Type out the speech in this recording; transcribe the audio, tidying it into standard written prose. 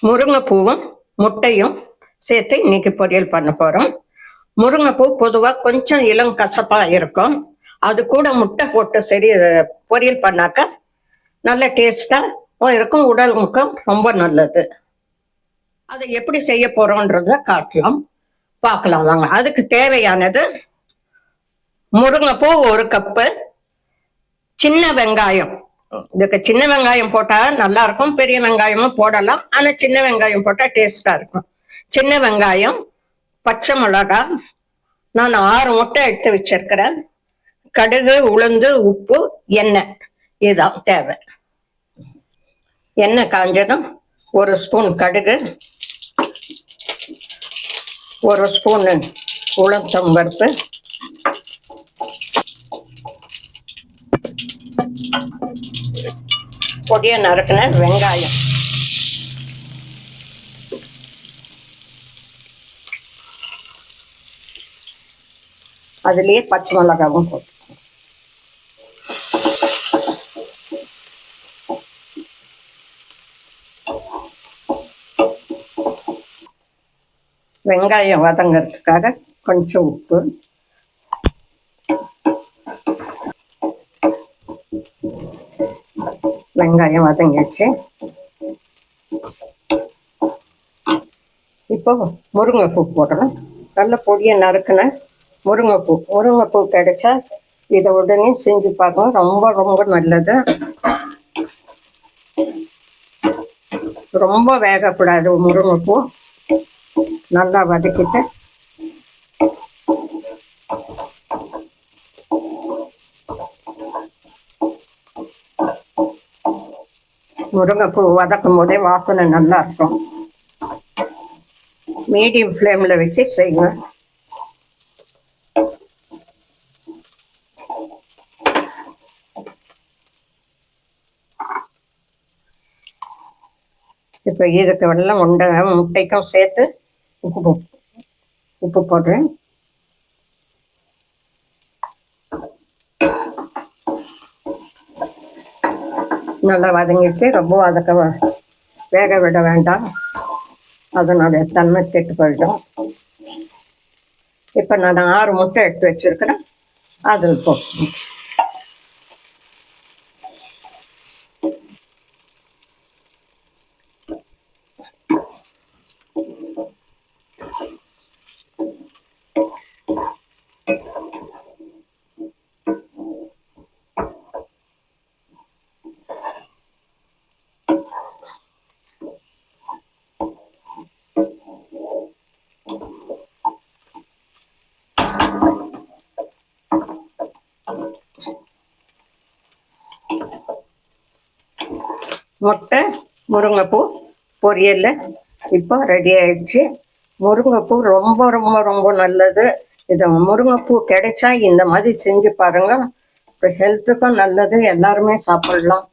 முருங்கைப்பூவும் முட்டையும் சேர்த்து இன்னைக்கு பொரியல் பண்ண போகிறோம். முருங்கைப்பூ பொதுவாக கொஞ்சம் இளம் கசப்பாக இருக்கும். அது கூட முட்டை போட்டு சரி பொரியல் பண்ணாக்க நல்ல டேஸ்டாக இருக்கும். உடலுக்கும் ரொம்ப நல்லது. அதை எப்படி செய்ய போகிறோன்றத பார்க்கலாம் வாங்க. அதுக்கு தேவையானது முருங்கைப்பூ 1 கப்பு, சின்ன வெங்காயம். இதுக்கு சின்ன வெங்காயம் போட்டா நல்லா இருக்கும், பெரிய வெங்காயமும் போடலாம். ஆனா சின்ன வெங்காயம் போட்டா டேஸ்டா இருக்கும். சின்ன வெங்காயம், பச்சை மிளகாய், நான் 6 முட்டை எடுத்து வச்சிருக்கிறேன். கடுகு, உளுந்து, உப்பு, எண்ணெய், இதுதான் தேவை. எண்ணெய் காஞ்சதும் 1 ஸ்பூன் கடுகு, 1 ஸ்பூன் உளுத்தம் பருப்பு, பொடிய நறுக்கின வெங்காயம், அதுலயே பச்சை மிளகாவும் போட்டு வெங்காயம் வதங்கிறதுக்காக கொஞ்சம் உப்பு, வெங்காயம் வதங்கிடுச்சு. இப்போ முருங்கைப்பூ போடணும். நல்ல பொடியை நறுக்கின முருங்கைப்பூ கிடைச்சா இதை உடனே செஞ்சு பார்க்கணும். ரொம்ப ரொம்ப நல்லது. ரொம்ப வேகக்கூடாது. முருங்கைப்பூ நல்லா வதக்கிட்டு முருங்கைப்பூ வதக்கும் போதே வாசனை நல்லா இருக்கும். மீடியம் ஃப்ளேமில் வச்சு செய்யுங்க. இப்போ இதுக்கு வெள்ளம் முட்டைக்கும் சேர்த்து உப்பு போடுறேன். நல்லா வதங்கிட்டு ரொம்ப வேக விட வேண்டாம், அதனுடைய தன்மை கெட்டு போயிடும். இப்போ நான் 6 முட்டை எடுத்து வச்சிருக்கிறேன், அதில் போட்டு முட்டை முருங்கைப்பூ பொரியல் இப்போ ரெடி ஆயிடுச்சு. முருங்கைப்பூ ரொம்ப ரொம்ப ரொம்ப நல்லது. இது முருங்கைப்பூ கிடைச்சா இந்த மாதிரி செஞ்சு பாருங்க. ஹெல்த்துக்கும் நல்லது, எல்லாருமே சாப்பிடலாம்.